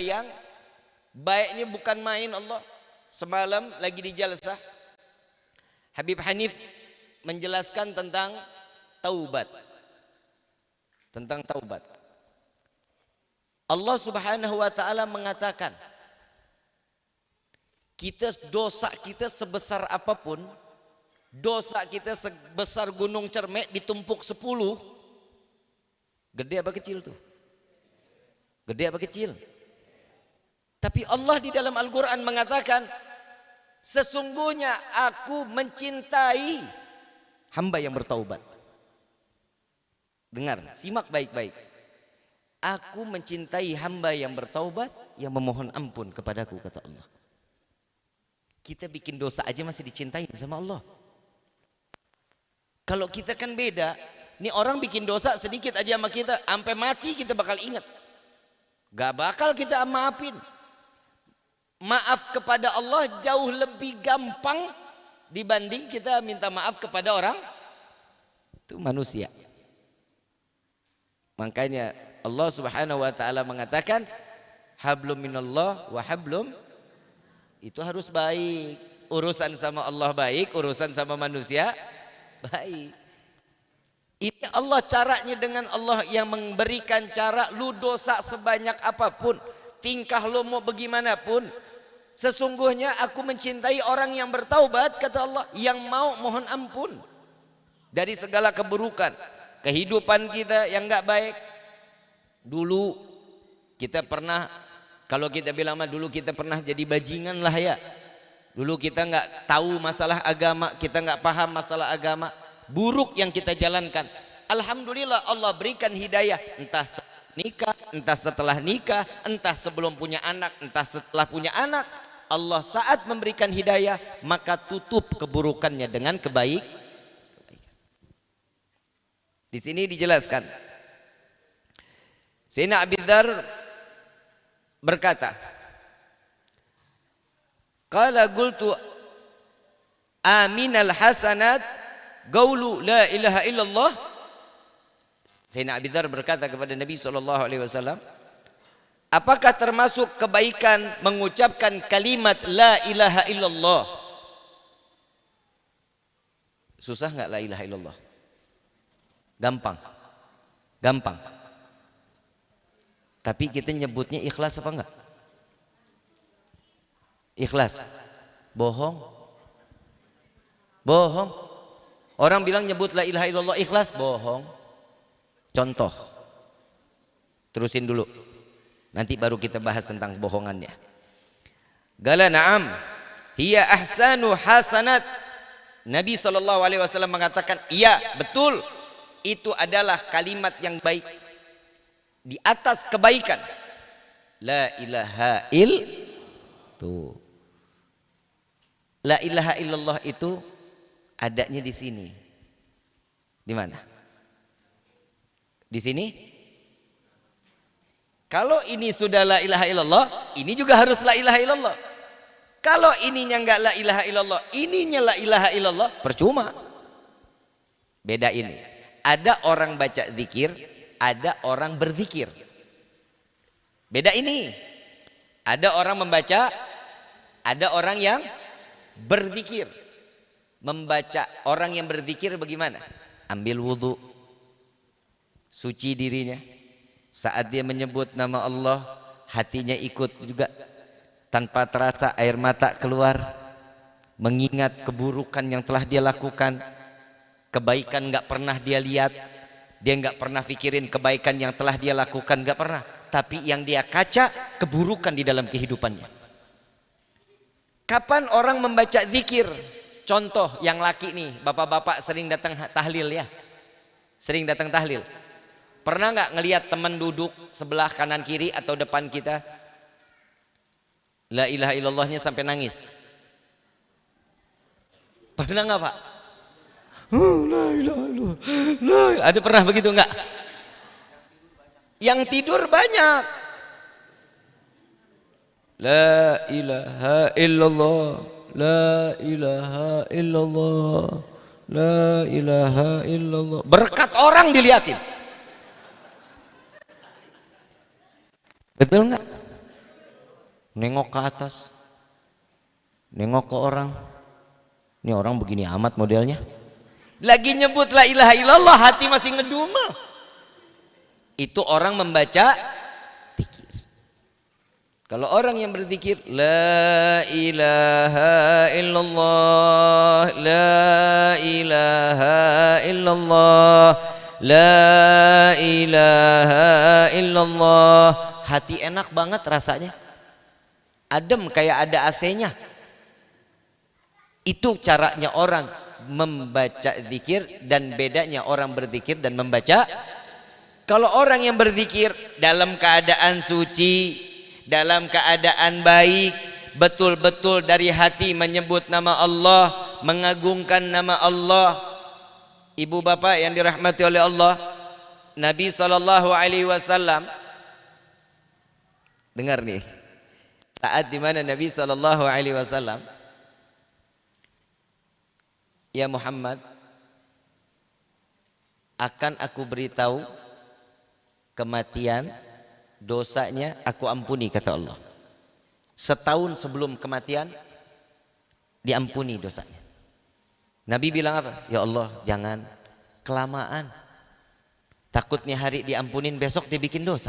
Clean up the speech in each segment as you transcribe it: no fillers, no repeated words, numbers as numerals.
sayang, baiknya bukan main Allah. Semalam lagi di jalsah, Habib Hanif menjelaskan tentang taubat. Tentang taubat. Allah Subhanahu wa taala mengatakan, dosa kita sebesar apapun, dosa kita sebesar gunung cermek ditumpuk 10, gede apa kecil tuh? Gede apa kecil? Tapi Allah di dalam Al-Quran mengatakan, sesungguhnya aku mencintai hamba yang bertaubat. Dengar, simak baik-baik. Aku mencintai hamba yang bertaubat, yang memohon ampun kepadaku, kata Allah. Kita bikin dosa aja masih dicintai sama Allah. Kalau kita kan beda. Nih orang bikin dosa sedikit aja sama kita, sampai mati kita bakal ingat. Gak bakal kita maafin. Maaf kepada Allah jauh lebih gampang dibanding kita minta maaf kepada orang itu manusia. Makanya Allah Subhanahu wa taala mengatakan hablum minallah wa hablum, itu harus baik. Urusan sama Allah baik, urusan sama manusia baik. Ini Allah caranya, dengan Allah yang memberikan cara. Lu dosa sebanyak apapun, tingkah lu mau bagaimanapun, sesungguhnya aku mencintai orang yang bertaubat, kata Allah, yang mau mohon ampun dari segala keburukan kehidupan kita yang enggak baik. Dulu kita pernah, kalau kita bilang mah dulu kita pernah jadi bajingan lah ya. Dulu kita enggak tahu masalah agama, kita enggak paham masalah agama, buruk yang kita jalankan. Alhamdulillah Allah berikan hidayah, entah nikah, entah setelah nikah, entah sebelum punya anak, entah setelah punya anak. Allah saat memberikan hidayah, maka tutup keburukannya dengan kebaikan. Di sini dijelaskan, Sayyidina Abi Dzar berkata, qala qultu aminal hasanat qaulu la ilaha illallah. Sayyidina Abi Dzar berkata kepada Nabi SAW, apakah termasuk kebaikan mengucapkan kalimat la ilaha illallah? Susah nggak la ilaha illallah? Gampang, gampang. Tapi kita nyebutnya ikhlas apa enggak? Ikhlas, bohong, bohong. Orang bilang nyebut la ilaha illallah ikhlas, bohong. Contoh, terusin dulu, nanti baru kita bahas tentang bohongannya. Gala na'am hiya ahsanu hasanat. Nabi SAW mengatakan, iya betul, itu adalah kalimat yang baik di atas kebaikan. La ilaha tuh. La ilaha illallah itu adanya di sini. Di mana? Di sini. Kalau ini sudah la ilaha illallah, ini juga harus la ilaha illallah. Kalau ininya enggak la ilaha illallah, ininya la ilaha illallah, percuma. Beda ini. Ada orang baca zikir, ada orang berzikir. Beda ini. Ada orang membaca, ada orang yang berzikir. Membaca, orang yang berzikir bagaimana? Ambil wudhu, suci dirinya. Saat dia menyebut nama Allah, hatinya ikut juga. Tanpa terasa air mata keluar, mengingat keburukan yang telah dia lakukan. Kebaikan nggak pernah dia lihat, dia nggak pernah pikirin kebaikan yang telah dia lakukan, nggak pernah. Tapi yang dia kaca keburukan di dalam kehidupannya. Kapan orang membaca zikir? Contoh yang laki nih, bapak-bapak sering datang tahlil ya, sering datang tahlil. Pernah nggak ngelihat teman duduk sebelah kanan kiri atau depan kita, la ilaha illallahnya sampai nangis? Pernah nggak pak? La ilaha illallah. Ada pernah begitu enggak? Yang tidur banyak. La ilaha illallah, la ilaha illallah, la ilaha illallah. Berkat orang dilihatin. Betul enggak? nengok ke atas, nengok ke orang. Ini orang begini amat modelnya. Lagi nyebut la ilaha illallah, hati masih ngedumel. Itu orang membaca zikir. Kalau orang yang berzikir la ilaha illallah, la ilaha illallah, la ilaha illallah, hati enak banget rasanya. Adem kayak ada AC-nya. Itu caranya orang membaca zikir dan bedanya orang berzikir dan membaca. Kalau orang yang berzikir dalam keadaan suci, dalam keadaan baik, betul-betul dari hati menyebut nama Allah, mengagungkan nama Allah. Ibu bapak yang dirahmati oleh Allah, Nabi SAW, dengar nih, saat dimana Nabi SAW, ya Muhammad, akan aku beritahu kematian, dosanya aku ampuni, kata Allah. Setahun sebelum kematian diampuni dosanya. Nabi bilang apa? Ya Allah, jangan kelamaan, takutnya hari diampunin besok dibikin dosa.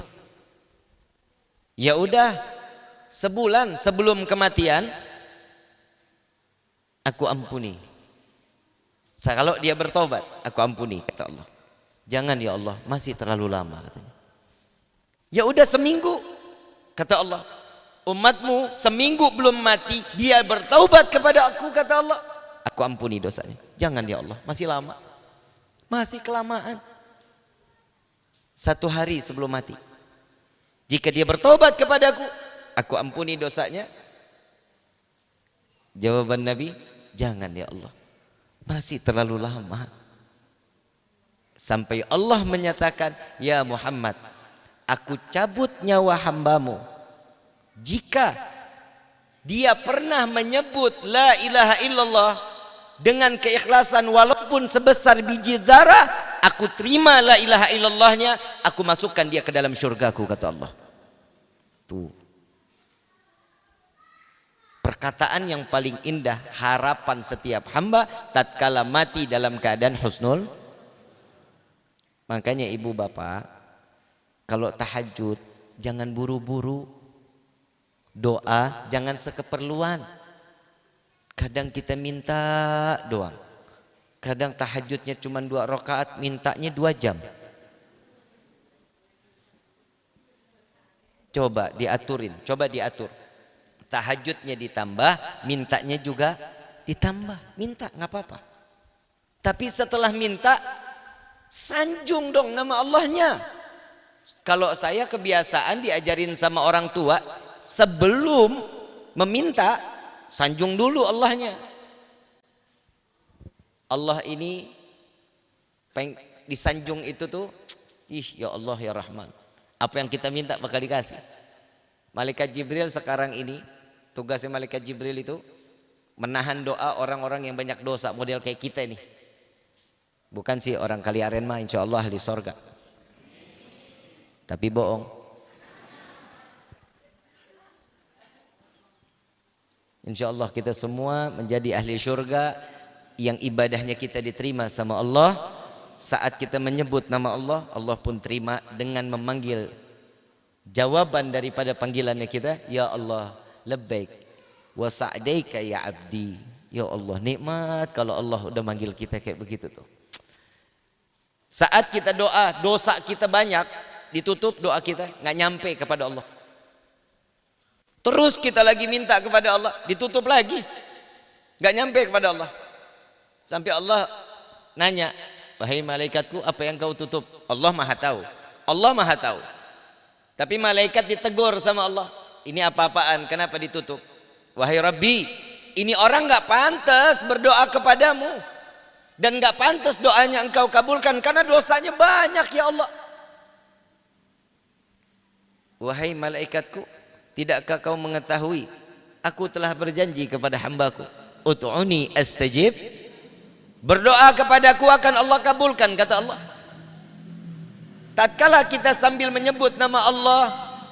Ya udah, sebulan sebelum kematian aku ampuni. Kalau dia bertobat aku ampuni, kata Allah. Jangan ya Allah, masih terlalu lama, katanya. Ya udah seminggu, kata Allah. Umatmu seminggu belum mati, dia bertaubat kepada aku, kata Allah, aku ampuni dosanya. Jangan ya Allah, masih lama, masih kelamaan. 1 hari sebelum mati, jika dia bertobat kepadaku, aku ampuni dosanya. Jawaban Nabi, jangan ya Allah, masih terlalu lama. Sampai Allah menyatakan, ya Muhammad, aku cabut nyawa hambamu jika dia pernah menyebut la ilaha illallah dengan keikhlasan walaupun sebesar biji zarah, aku terima la ilaha illallahnya, aku masukkan dia ke dalam syurgaku, kata Allah. Tuh, perkataan yang paling indah, harapan setiap hamba tatkala mati dalam keadaan husnul. Makanya ibu bapak, kalau tahajud jangan buru-buru, doa jangan sekeperluan. Kadang kita minta doang, kadang tahajudnya cuma 2 rakaat, mintanya 2 jam. Coba diaturin, coba diatur. Tahajudnya ditambah, mintanya juga ditambah. Minta nggak apa-apa, tapi setelah minta sanjung dong nama Allahnya. Kalau saya kebiasaan diajarin sama orang tua, sebelum meminta sanjung dulu Allahnya. Allah ini disanjung itu tuh, ih ya Allah ya Rahman, apa yang kita minta bakal dikasih. Malaikat Jibril sekarang ini, tugasnya Malaikat Jibril itu menahan doa orang-orang yang banyak dosa, model kayak kita ini. Bukan sih orang Kaliaren mah insya Allah ahli sorga, tapi bohong. Insya Allah kita semua menjadi ahli surga yang ibadahnya kita diterima sama Allah. Saat kita menyebut nama Allah, Allah pun terima dengan memanggil jawaban daripada panggilannya kita, ya Allah labbaik wa sa'daika ya abdi. Ya Allah, nikmat kalau Allah udah manggil kita kayak begitu tuh. Saat kita doa, dosa kita banyak, ditutup doa kita, nggak nyampe kepada Allah. Terus kita lagi minta kepada Allah, ditutup lagi, nggak nyampe kepada Allah. Sampai Allah nanya, wahai malaikatku, apa yang kau tutup? Allah maha tahu, Allah maha tahu. Tapi malaikat ditegur sama Allah, ini apa-apaan, kenapa ditutup? Wahai Rabbi, ini orang nggak pantas berdoa kepadamu, dan nggak pantas doanya engkau kabulkan karena dosanya banyak ya Allah. Wahai malaikatku, tidakkah kau mengetahui aku telah berjanji kepada hambaku, ud'uni astajib, berdoa kepadaku akan Allah kabulkan, kata Allah. Tatkala kita sambil menyebut nama Allah,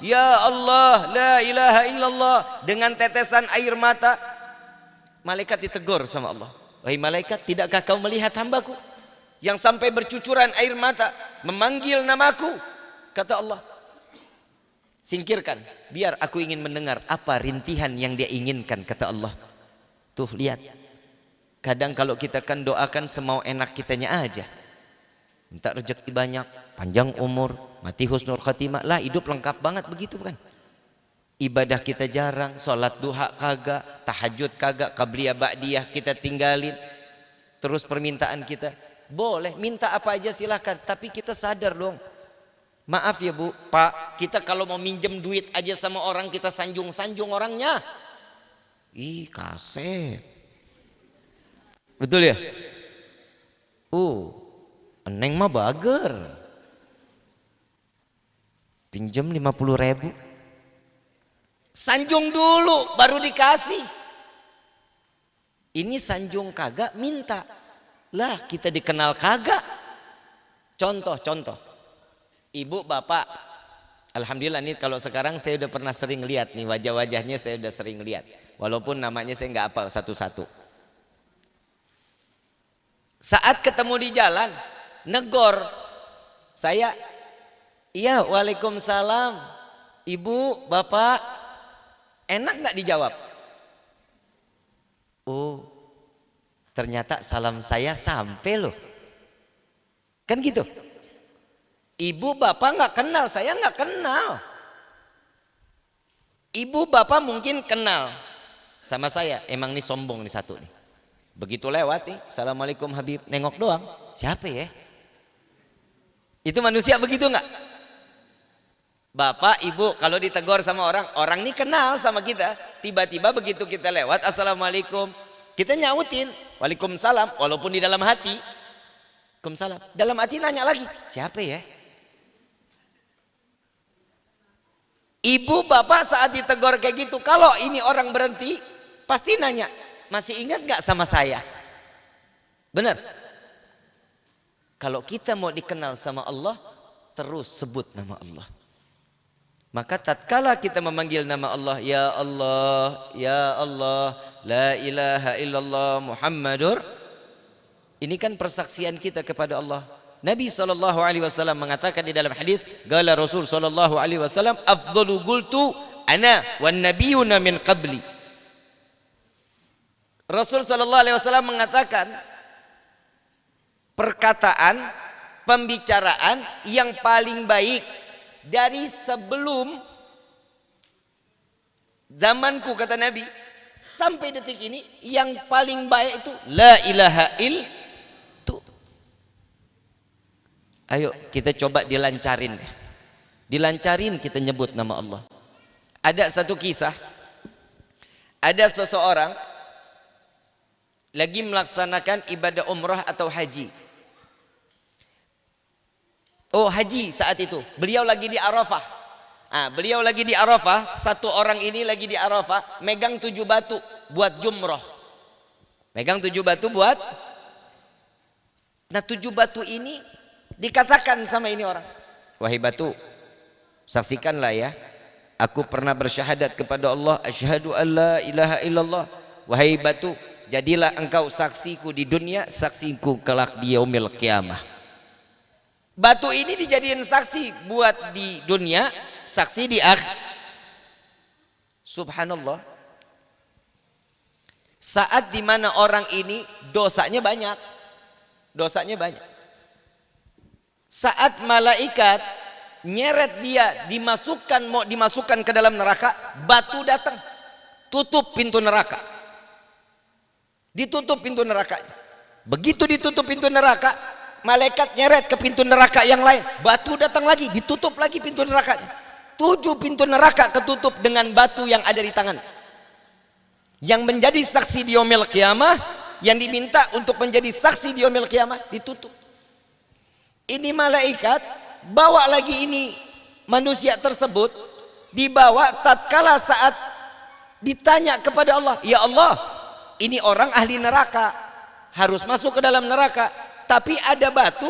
ya Allah, la ilaha illallah, dengan tetesan air mata, malaikat ditegur sama Allah. Wahai malaikat, tidakkah kau melihat hambaku yang sampai bercucuran air mata memanggil namaku? Kata Allah, singkirkan, biar aku ingin mendengar apa rintihan yang dia inginkan. Kata Allah, tuh lihat, kadang kalau kita kan doakan semau enak kitanya aja, minta rezeki banyak, panjang umur, mati husnul khatimah, lah hidup lengkap banget begitu kan. Ibadah kita jarang, sholat duha kagak, tahajud kagak, qabliyah ba'diyah kita tinggalin. Terus permintaan kita, boleh minta apa aja silahkan, tapi kita sadar dong. Maaf ya Bu, Pak, kita kalau mau minjem duit aja sama orang, kita sanjung-sanjung orangnya. Ih, kaset. Betul ya? Eneng mah bager. Pinjam 50.000. Sanjung dulu baru dikasih. Ini sanjung kagak minta. Lah kita dikenal kagak. Contoh. Ibu bapak, alhamdulillah nih kalau sekarang saya udah pernah sering lihat nih wajah-wajahnya, saya udah sering lihat. Walaupun namanya saya nggak hafal satu-satu. Saat ketemu di jalan, negor saya, iya waalaikumsalam, ibu bapak. Enak nggak dijawab? Oh, ternyata salam saya sampai loh. Kan gitu. Ibu bapak nggak kenal, saya nggak kenal. Ibu bapak mungkin kenal sama saya. Emang nih sombong nih satu nih. Begitu lewat nih, assalamualaikum Habib, nengok doang. Siapa ya? Itu manusia begitu nggak? Bapak, ibu kalau ditegur sama orang, orang ini kenal sama kita. Tiba-tiba begitu kita lewat, assalamualaikum, kita nyautin, waalaikumsalam, walaupun di dalam hati, waalaikumsalam. Dalam hati nanya lagi, siapa ya? Ibu bapak saat ditegur kayak gitu, kalau ini orang berhenti, pasti nanya, masih ingat gak sama saya? Benar? Kalau kita mau dikenal sama Allah, terus sebut nama Allah. Maka tatkala kita memanggil nama Allah, ya Allah, ya Allah, la ilaha illallah Muhammadur, ini kan persaksian kita kepada Allah. Nabi SAW mengatakan di dalam hadis, qala Rasul SAW, afdalu qultu ana wan nabiyuna min qabli. Rasul SAW mengatakan perkataan, pembicaraan yang paling baik dari sebelum zamanku, kata Nabi, sampai detik ini yang paling baik itu la ilaha illallah. Ayo kita coba dilancarin. Dilancarin kita nyebut nama Allah. Ada satu kisah, ada seseorang lagi melaksanakan ibadah umrah atau haji. Oh, haji saat itu. Beliau lagi di Arafah. Beliau lagi di Arafah, satu orang ini lagi di Arafah, megang 7 batu buat jumroh. Megang 7 batu buat. Nah, 7 batu ini dikatakan sama ini orang, wahai batu, saksikanlah ya, aku pernah bersyahadat kepada Allah, asyhadu an la ilaha illallah. Wahai batu, jadilah engkau saksiku di dunia, saksiku kelak di yaumil qiyamah. Batu ini dijadiin saksi buat di dunia, saksi di akhir. Subhanallah. Saat dimana orang ini dosanya banyak, saat malaikat nyeret dia mau dimasukkan ke dalam neraka, batu datang tutup pintu neraka, ditutup pintu nerakanya. Begitu ditutup pintu neraka, malaikat nyeret ke pintu neraka yang lain, batu datang lagi, ditutup lagi pintu nerakanya. 7 pintu neraka ketutup dengan batu yang ada di tangan. Yang menjadi saksi di yaumil qiyamah, yang diminta untuk menjadi saksi di yaumil qiyamah, ditutup. Ini malaikat bawa lagi ini manusia tersebut, dibawa tatkala saat ditanya kepada Allah, ya Allah, ini orang ahli neraka, harus masuk ke dalam neraka, tapi ada batu,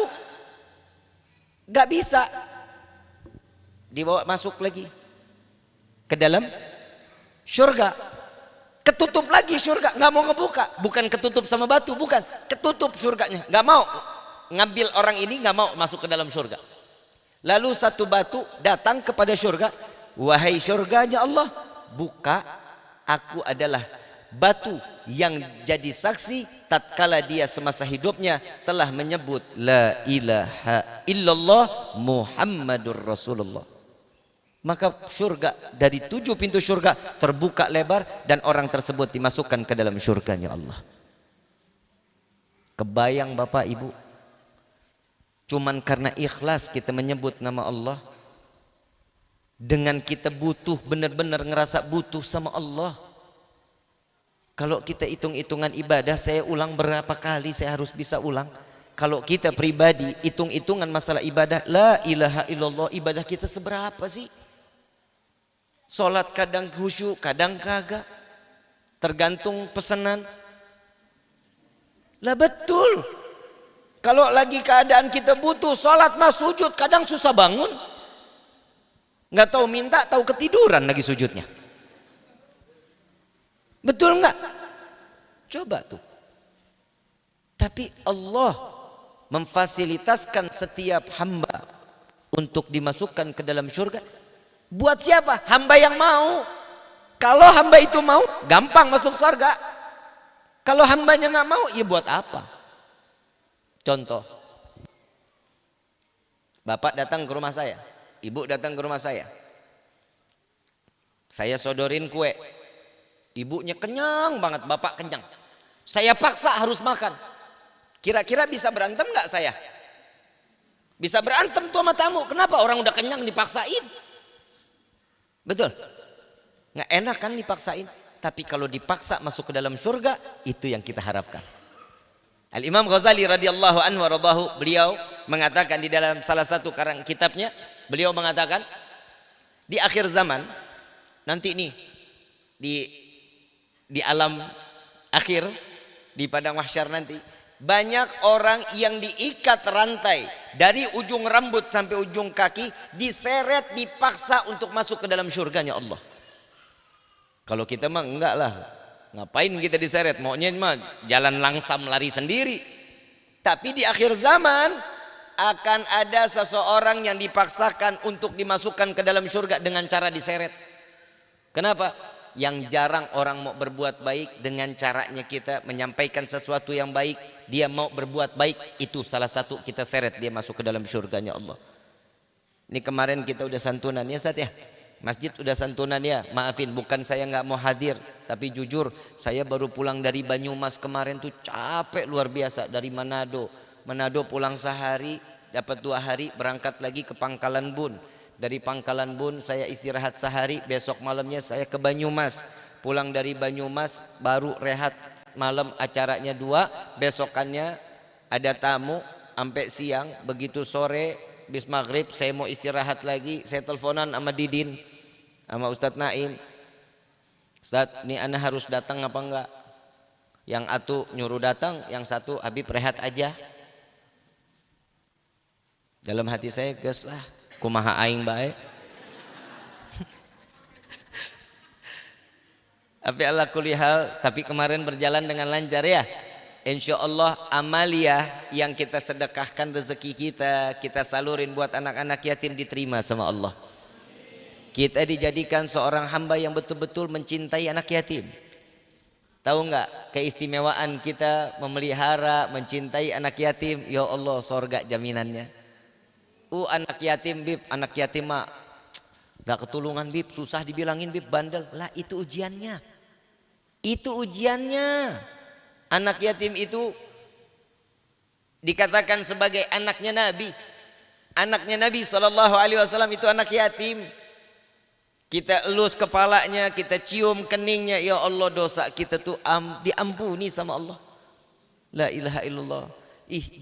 gak bisa. Dibawa masuk lagi, ke dalam surga. Ketutup lagi surga, nggak mau ngebuka. Bukan ketutup sama batu, bukan, ketutup surganya, nggak mau ngambil orang ini, nggak mau masuk ke dalam surga. Lalu satu batu datang kepada surga, wahai surganya Allah, buka, aku adalah batu yang jadi saksi tatkala dia semasa hidupnya telah menyebut la ilaha illallah Muhammadur Rasulullah. Maka surga, dari 7 pintu surga terbuka lebar dan orang tersebut dimasukkan ke dalam surganya Allah. Kebayang Bapak Ibu, cuman karena ikhlas kita menyebut nama Allah, dengan kita butuh, benar-benar ngerasa butuh sama Allah. Kalau kita hitung-hitungan ibadah, saya ulang berapa kali saya harus bisa ulang. Kalau kita pribadi hitung-hitungan masalah ibadah, la ilaha illallah, ibadah kita seberapa sih? Sholat kadang khusyuk, kadang kagak, tergantung pesanan. Lah betul, kalau lagi keadaan kita butuh, sholat mah sujud, kadang susah bangun, nggak tahu minta, tahu ketiduran lagi sujudnya. Betul nggak? Coba tuh. Tapi Allah memfasilitaskan setiap hamba untuk dimasukkan ke dalam surga. Buat siapa? Hamba yang mau. Kalau hamba itu mau, gampang masuk surga. Kalau hambanya nggak mau, ya buat apa? Contoh, bapak datang ke rumah saya, ibu datang ke rumah saya sodorin kue. Ibunya kenyang banget, bapak kenyang. Saya paksa harus makan. Kira-kira bisa berantem nggak saya? Bisa berantem tuh sama tamu. Kenapa orang udah kenyang dipaksain? Betul? Nggak enak kan dipaksain. Tapi kalau dipaksa masuk ke dalam surga, itu yang kita harapkan. Al-Imam Ghazali radhiyallahu anhu waradahu, beliau mengatakan di dalam salah satu karang kitabnya, beliau mengatakan di akhir zaman nanti nih di alam akhir, di padang mahsyar nanti, banyak orang yang diikat rantai dari ujung rambut sampai ujung kaki, diseret, dipaksa untuk masuk ke dalam surganya Allah. Kalau kita mah enggak lah, ngapain kita diseret, maunya mah jalan langsam lari sendiri. Tapi di akhir zaman akan ada seseorang yang dipaksakan untuk dimasukkan ke dalam surga dengan cara diseret. Kenapa? Yang jarang orang mau berbuat baik, dengan caranya kita menyampaikan sesuatu yang baik, dia mau berbuat baik, itu salah satu kita seret dia masuk ke dalam surganya Allah. Ini kemarin kita udah santunan ya Ustaz ya, masjid udah santunan ya, maafin bukan saya nggak mau hadir, tapi jujur saya baru pulang dari Banyumas kemarin tuh capek luar biasa. Dari Manado pulang sehari, dapat 2 hari, berangkat lagi ke Pangkalan Bun. Dari Pangkalan Bun saya istirahat sehari, besok malamnya saya ke Banyumas. Pulang dari Banyumas baru rehat malam, acaranya 2, besokannya ada tamu sampai siang. Begitu sore bis maghrib saya mau istirahat lagi, saya teleponan sama Didin, sama Ustadz Naim, Ustadz ini ana harus datang apa enggak? Yang atu nyuruh datang, yang satu Habib rehat aja. Dalam hati saya, gas lah kumaha aing bae. Tapi ala kulli hal, tapi kemarin berjalan dengan lancar ya. Insya Allah amaliyah yang kita sedekahkan rezeki kita salurin buat anak-anak yatim diterima sama Allah. Kita dijadikan seorang hamba yang betul-betul mencintai anak yatim. Tahu nggak keistimewaan kita memelihara, mencintai anak yatim? Ya Allah, sorga jaminannya. Anak yatim bib, anak yatim mah gak ketulungan bib, susah dibilangin bib, bandel lah, itu ujiannya. Itu ujiannya. Anak yatim itu dikatakan sebagai anaknya Nabi. Anaknya Nabi SAW itu anak yatim. Kita elus kepalanya, kita cium keningnya, ya Allah dosa kita tuh diampuni sama Allah. La ilaha illallah.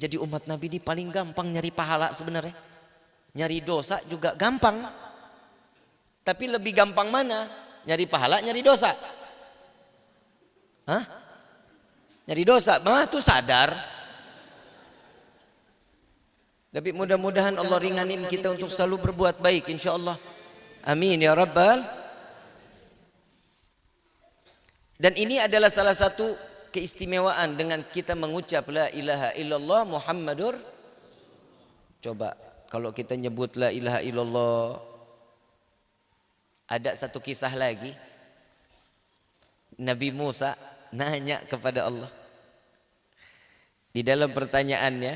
Jadi umat Nabi ini paling gampang nyari pahala sebenarnya. Nyari dosa juga gampang. Tapi lebih gampang mana? Nyari pahala, nyari dosa? Hah? Nyari dosa, mah tuh sadar. Tapi mudah-mudahan Allah ringanin kita untuk selalu berbuat baik, insya Allah. Amin ya rabbal Dan ini adalah salah satu keistimewaan dengan kita mengucap la ilaha illallah Muhammadur. Coba kalau kita nyebut la ilaha illallah, ada satu kisah lagi. Nabi Musa nanya kepada Allah. Di dalam pertanyaannya,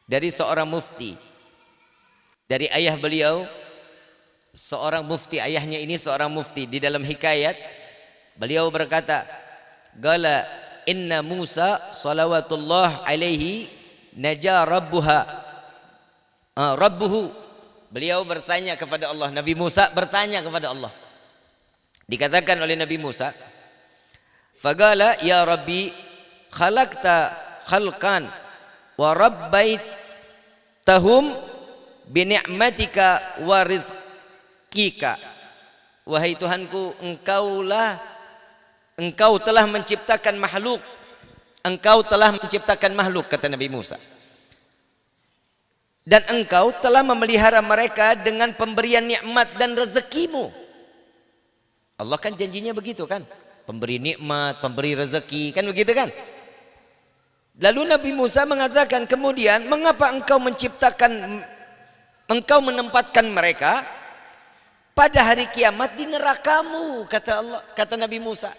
dari seorang mufti, dari ayah beliau, seorang mufti, ayahnya ini seorang mufti. Di dalam hikayat beliau berkata, "Qala inna Musa salawatullah alaihi naja rabbuhu." Beliau bertanya kepada Allah, Nabi Musa bertanya kepada Allah. Dikatakan oleh Nabi Musa, "Faqala ya Rabbi khalaqta khalqan wa rabbaitahum bi ni'matika wa rizqika." Wahai Tuhanku, Engkau telah menciptakan makhluk. Engkau telah menciptakan makhluk, kata Nabi Musa. Dan Engkau telah memelihara mereka dengan pemberian nikmat dan rezekimu. Allah kan janjinya begitu kan? Pemberi nikmat, pemberi rezeki, kan begitu kan? Lalu Nabi Musa mengatakan, kemudian mengapa Engkau menempatkan mereka pada hari kiamat di nerakamu, kata Allah, kata Nabi Musa.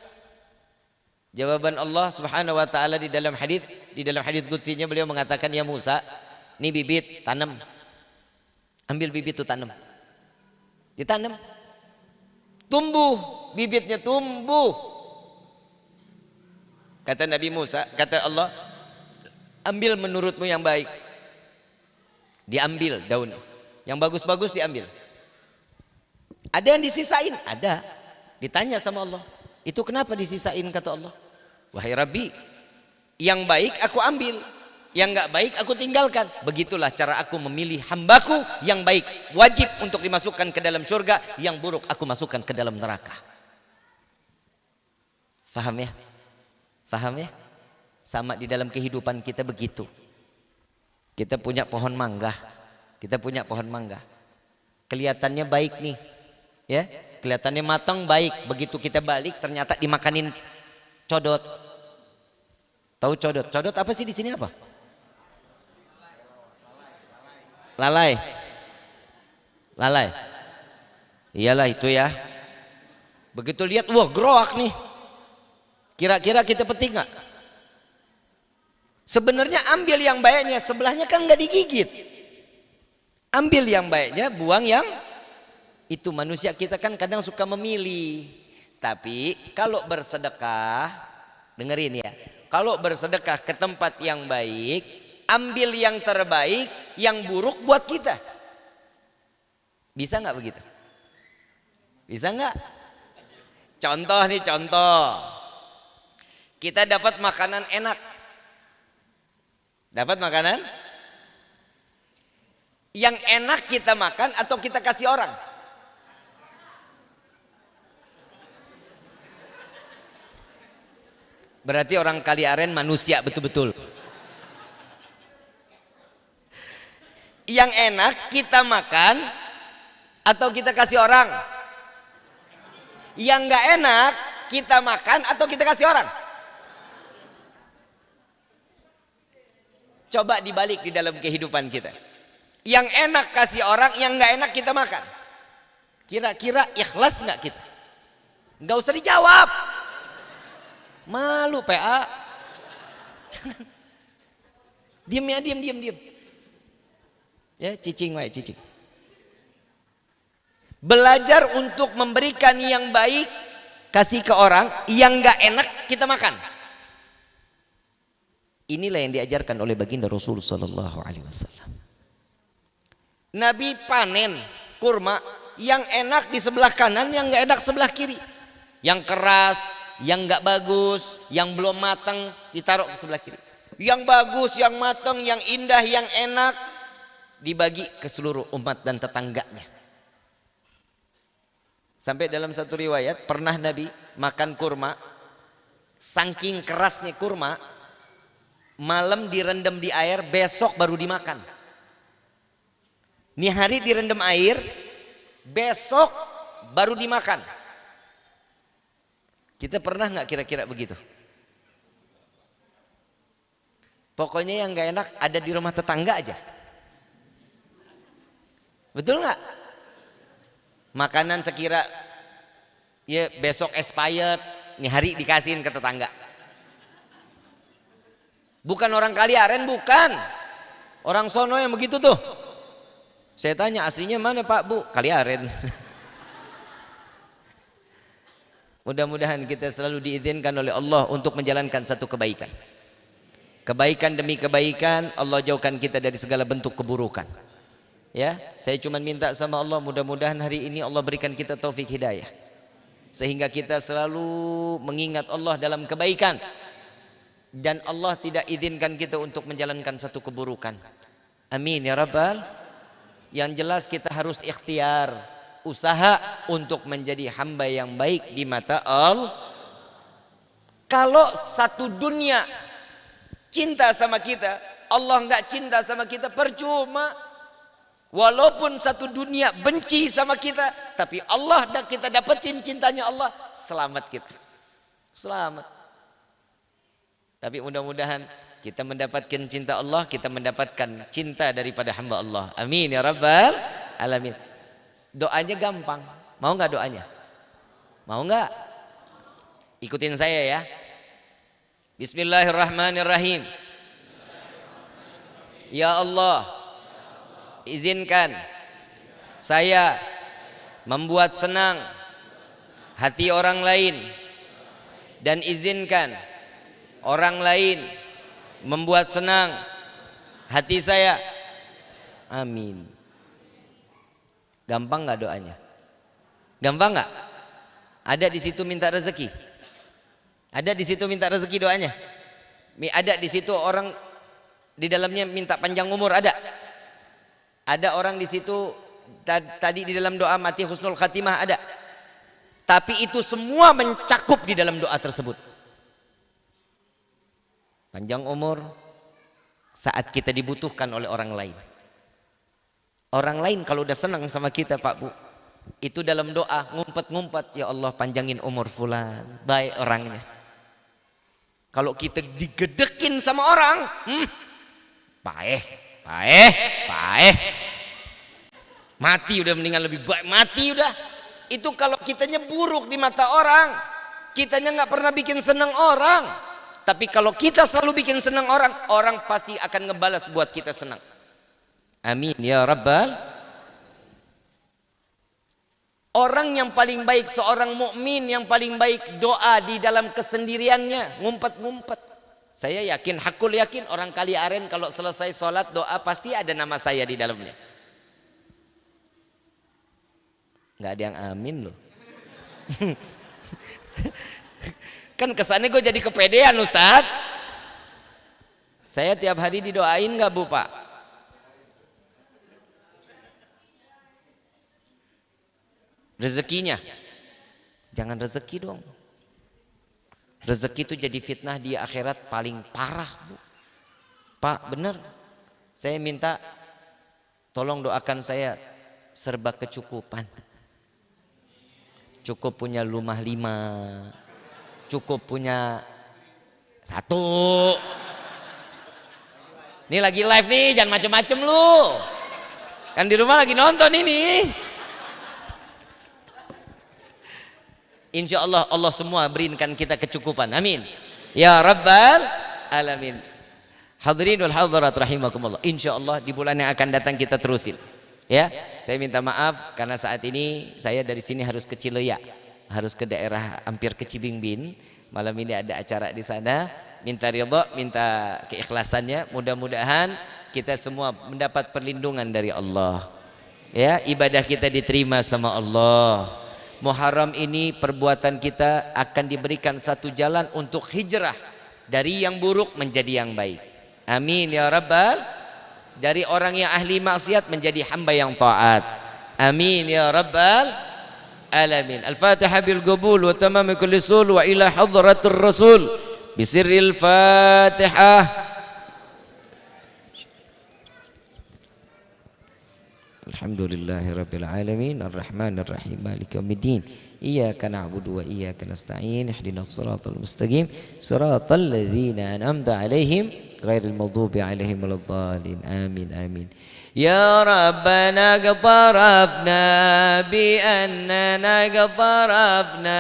Jawaban Allah Subhanahu wa taala di dalam hadis qudsinya, beliau mengatakan, ya Musa, ini bibit, tanam. Ambil bibit itu tanam. Ditanam. Tumbuh, bibitnya tumbuh. Kata Nabi Musa, kata Allah, ambil menurutmu yang baik. Diambil daunnya. Yang bagus-bagus diambil. Ada yang disisain? Ada. Ditanya sama Allah, itu kenapa disisain, kata Allah. Wahai Rabbi, yang baik aku ambil, yang enggak baik aku tinggalkan. Begitulah cara aku memilih hambaku. Yang baik wajib untuk dimasukkan ke dalam surga, yang buruk aku masukkan ke dalam neraka. Faham ya? Faham ya? Sama di dalam kehidupan kita begitu. Kita punya pohon mangga. Kelihatannya baik nih, ya, kelihatannya matang baik. Begitu kita balik ternyata dimakanin codot. Tahu codot? Codot apa sih di sini apa? Lalai. Iyalah itu ya. Begitu lihat, wah groak nih. Kira-kira kita petik nggak? Sebenarnya ambil yang baiknya, sebelahnya kan nggak digigit. Ambil yang baiknya, buang yang itu. Manusia kita kan kadang suka memilih. Tapi kalau bersedekah, dengerin ya. Kalau bersedekah ke tempat yang baik, ambil yang terbaik, yang buruk buat kita. Bisa nggak begitu? Bisa nggak? Contoh nih, contoh. Kita dapat makanan enak. Dapat makanan yang enak, kita makan atau kita kasih orang? Berarti orang Kaliaren manusia betul-betul. Yang enak kita makan atau kita kasih orang? Yang nggak enak kita makan atau kita kasih orang? Coba dibalik di dalam kehidupan kita. Yang enak kasih orang, yang nggak enak kita makan. Kira-kira ikhlas nggak kita? Nggak usah dijawab. Malu PA. Jangan. Diam ya, diam. Ya, cicing wae, cicing. Belajar untuk memberikan yang baik, kasih ke orang, yang nggak enak kita makan. Inilah yang diajarkan oleh baginda Rasul sallallahu alaihi wasallam. Nabi panen kurma, yang enak di sebelah kanan, yang nggak enak sebelah kiri. Yang keras, yang nggak bagus, yang belum matang ditaruh ke sebelah kiri. Yang bagus, yang matang, yang indah, yang enak dibagi ke seluruh umat dan tetangganya. Sampai dalam satu riwayat pernah Nabi makan kurma, saking kerasnya kurma, malam direndam di air, besok baru dimakan. Ini hari direndam air, besok baru dimakan. Kita pernah nggak kira-kira begitu? Pokoknya yang nggak enak ada di rumah tetangga aja. Betul nggak? Makanan sekira ya besok expired, nih hari dikasihin ke tetangga. Bukan orang Kaliaren, bukan. Orang sono yang begitu tuh. Saya tanya aslinya mana Pak Bu? Kaliaren. Mudah-mudahan kita selalu diizinkan oleh Allah untuk menjalankan satu kebaikan. Kebaikan demi kebaikan, Allah jauhkan kita dari segala bentuk keburukan. Ya, saya cuma minta sama Allah mudah-mudahan hari ini Allah berikan kita taufik hidayah. Sehingga kita selalu mengingat Allah dalam kebaikan. Dan Allah tidak izinkan kita untuk menjalankan satu keburukan. Amin ya Rabbal. Yang jelas kita harus ikhtiar, usaha untuk menjadi hamba yang baik di mata Allah. Kalau satu dunia cinta sama kita, Allah nggak cinta sama kita, percuma. Walaupun satu dunia benci sama kita, tapi Allah dan kita dapetin cintanya Allah, selamat kita. Selamat. Tapi mudah-mudahan kita mendapatkan cinta Allah, kita mendapatkan cinta daripada hamba Allah. Amin ya Rabbal alamin. Doanya gampang. Mau nggak doanya? Mau nggak? Ikutin saya ya. Bismillahirrahmanirrahim. Ya Allah, izinkan saya membuat senang hati orang lain, dan izinkan orang lain membuat senang hati saya. Amin. Gampang nggak doanya? Gampang nggak? Ada di situ minta rezeki. Ada di situ minta rezeki doanya. Ada di situ orang di dalamnya minta panjang umur, ada. Ada orang di situ tadi di dalam doa mati husnul khatimah, ada. Tapi itu semua mencakup di dalam doa tersebut. Panjang umur saat kita dibutuhkan oleh orang lain. Orang lain kalau udah senang sama kita Pak Bu, itu dalam doa ngumpet-ngumpet, ya Allah panjangin umur fulan, baik orangnya. Kalau kita digedekin sama orang, paeh, mati udah, mendingan lebih baik mati udah. Itu kalau kitanya buruk di mata orang, kitanya nggak pernah bikin senang orang. Tapi kalau kita selalu bikin senang orang, orang pasti akan ngebalas buat kita senang. Amin ya Rabbal. Orang yang paling baik, seorang mukmin yang paling baik doa di dalam kesendiriannya, ngumpet-ngumpet. Saya yakin, hakul yakin orang Kaliaren kalau selesai sholat doa pasti ada nama saya di dalamnya. Nggak ada yang amin loh. Kan kesannya gue jadi kepedean Ustadz. Saya tiap hari didoain nggak Bu Pak? Rezekinya, jangan rezeki dong. Rezeki itu jadi fitnah di akhirat paling parah Bu. Pak bener, saya minta tolong doakan saya serba kecukupan. Cukup punya rumah 5, cukup punya 1. Ini lagi live nih, jangan macem-macem lu. Kan di rumah lagi nonton ini. Insya Allah, Allah semua berikan kita kecukupan. Amin. Ya Rabbal alamin. Hadirin wal hadirat rahimakumullah. Insya Allah di bulan yang akan datang kita terusin. Ya, saya minta maaf karena saat ini saya dari sini harus ke Cileya, harus ke daerah hampir ke Cibingbin. Malam ini ada acara di sana. Minta ridha, minta keikhlasannya. Mudah-mudahan kita semua mendapat perlindungan dari Allah. Ya, ibadah kita diterima sama Allah. Muharram ini perbuatan kita akan diberikan satu jalan untuk hijrah dari yang buruk menjadi yang baik. Amin ya Rabbal. Dari orang yang ahli maksiat menjadi hamba yang taat. Amin ya Rabbal alamin. Al-Fatihah bil qabul wa tamam kulli sul wa ila hadratir rasul bisirril Fatihah. Alhamdulillahi rabbil alamin arrahmanir rahim maliki yaumiddin iyyaka na'budu wa iyyaka nasta'in ihdinas siratal mustaqim siratal ladzina an'amta 'alaihim ghairil maghdubi 'alaihim waladdallin amin amin. Ya Rabbana qtarafna bi annana qtarafna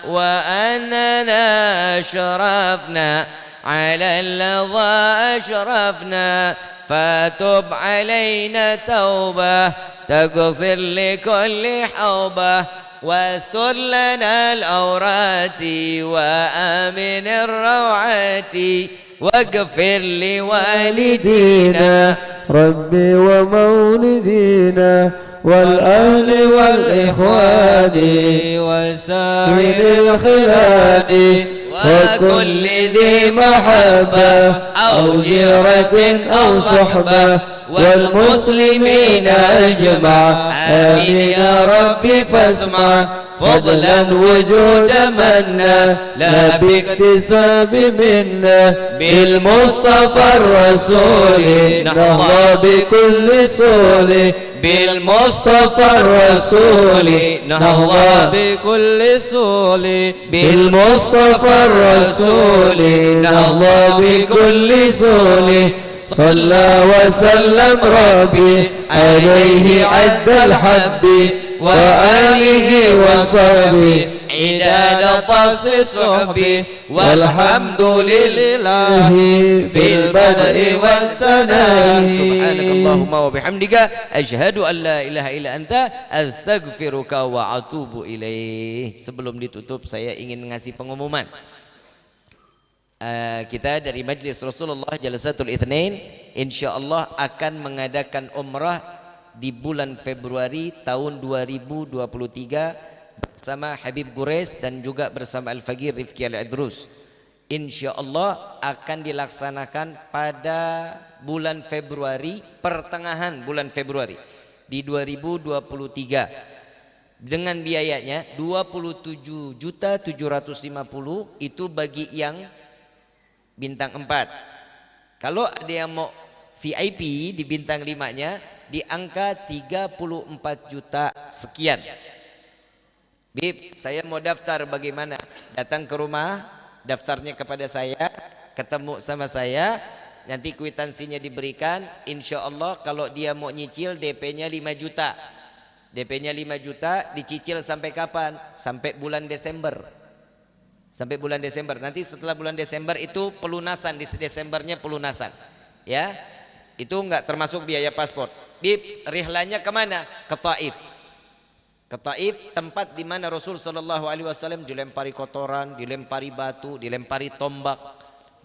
wa annana ashrafna 'ala alladha ashrafna fatub 'alaina taubah taghfir likulli haubah واستر لنا الأورات وآمن الروعات واغفر لوالدينا ربي ومولدينا والأهل والإخوان وسائر الخلان وكل ذي محبة أو جيرة أو صحبة والمسلمين أجمع آمين يا ربي فاسمع فضلا وجود منا لا باكتساب منا بالمصطفى الرسول نهضى بكل سول بالمصطفى الرسول نهضى بكل سول بالمصطفى الرسول نهضى بكل سول صلى وسلم ربي عليه عد الحب وآله وصحبه عداد طس صحبه والحمد لله في البدر والثناء سبحانك اللهم وبحمدك أشهد أن لا إله إلا أنت أستغفرك وأتوب إليه. Sebelum ditutup saya ingin ngasih pengumuman. Kita dari Majlis Rasulullah Jalasatul Itsnain insyaallah akan mengadakan umrah di bulan Februari tahun 2023 bersama Habib Gures dan juga bersama Al-Faqir Rifki Al-Idrus. Insyaallah akan dilaksanakan pada bulan Februari, pertengahan bulan Februari di 2023 dengan biayanya 27.750.000 itu bagi yang bintang 4. Kalau ada yang mau VIP di bintang 5-nya di angka 34 juta sekian. Bib, saya mau daftar, bagaimana? Datang ke rumah, daftarnya kepada saya, ketemu sama saya, nanti kwitansinya diberikan. Insya Allah kalau dia mau nyicil DP-nya 5 juta. DP-nya 5 juta dicicil sampai kapan? Sampai bulan Desember. Sampai bulan Desember. Nanti setelah bulan Desember itu pelunasan, di Desembernya pelunasan. Ya, itu enggak termasuk biaya paspor. Bib, rihlanya kemana? Ke Taif. Ke Taif, tempat di mana Rasul Shallallahu Alaihi Wasallam dilempari kotoran, dilempari batu, dilempari tombak,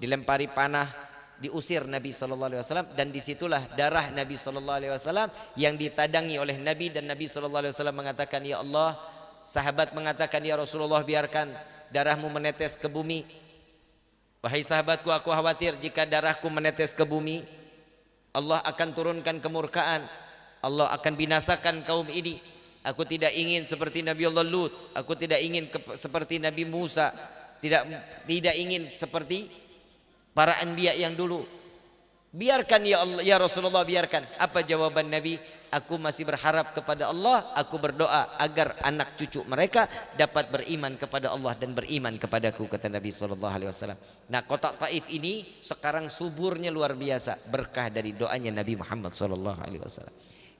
dilempari panah, diusir Nabi Shallallahu Alaihi Wasallam, dan disitulah darah Nabi Shallallahu Alaihi Wasallam yang ditadangi oleh Nabi, dan Nabi Shallallahu Alaihi Wasallam mengatakan, ya Allah, sahabat mengatakan, ya Rasulullah, biarkan darahmu menetes ke bumi. Wahai sahabatku, aku khawatir jika darahku menetes ke bumi, Allah akan turunkan kemurkaan, Allah akan binasakan kaum ini. Aku tidak ingin seperti Nabi Allah Lut, aku tidak ingin seperti Nabi Musa, tidak ingin seperti para anbiya yang dulu. Biarkan ya Allah, ya Rasulullah, biarkan. Apa jawaban Nabi? Aku masih berharap kepada Allah, aku berdoa agar anak cucu mereka dapat beriman kepada Allah dan beriman kepadaku, kata Nabi SAW. Nah, kota Taif ini sekarang suburnya luar biasa, berkah dari doanya Nabi Muhammad SAW.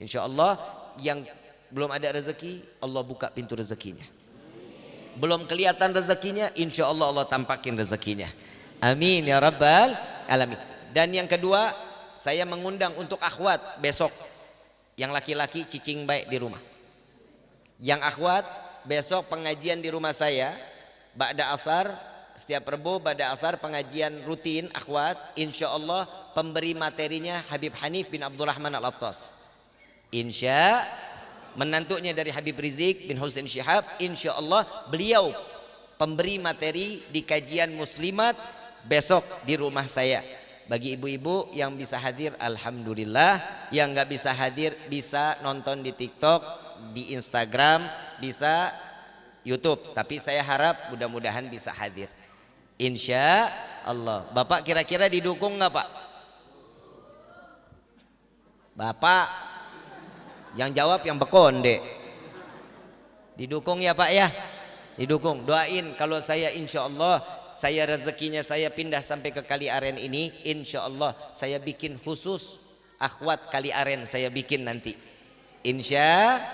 Insya Allah yang belum ada rezeki, Allah buka pintu rezekinya. Belum kelihatan rezekinya, insya Allah Allah tampakin rezekinya. Amin ya Rabbal Alamin. Dan yang kedua, saya mengundang untuk akhwat besok. Yang laki-laki cicing baik di rumah. Yang akhwat besok pengajian di rumah saya. Ba'da asar, setiap Rebo ba'da asar pengajian rutin akhwat. Insya Allah pemberi materinya Habib Hanif bin Abdurrahman Al-Attas. Insya menantunya dari Habib Rizik bin Husain Syihab. Insya Allah beliau pemberi materi di kajian muslimat besok di rumah saya. Bagi ibu-ibu yang bisa hadir, alhamdulillah. Yang nggak bisa hadir bisa nonton di TikTok, di Instagram, bisa YouTube. Tapi saya harap mudah-mudahan bisa hadir. Insya Allah. Bapak kira-kira didukung nggak Pak? Bapak Yang jawab yang bekonde. Didukung ya Pak ya, didukung. Doain kalau saya insya Allah, saya rezekinya saya pindah sampai ke Kali Aren ini, insya Allah saya bikin khusus akhwat Kali Aren, saya bikin nanti. Insya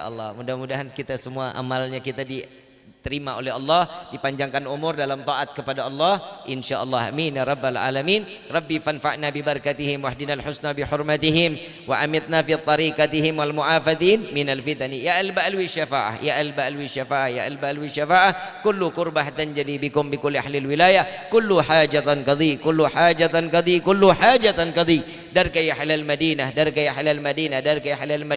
Allah. Mudah-mudahan kita semua amalnya kita diterima oleh Allah, dipanjangkan umur dalam taat kepada Allah, insya Allah. Amin ya rabbal alamin. Rabbi fanfa'na bi barakatihim wahdinal husna bi hurmatihim wa amitna fi tariqatihim wal mu'afadin minal fitani ya alba alwi syafa'ah ya alba alwi syafa'ah ya alba alwi syafa'ah kullu kurbah tanjali bikum bi kulli ahlil wilayah kullu hajatan qadhi kullu hajatan qadhi kullu hajatan qadhi darka ya halal madinah darka ya halal madinah darka ya halal madinah.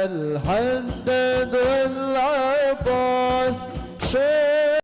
الحدد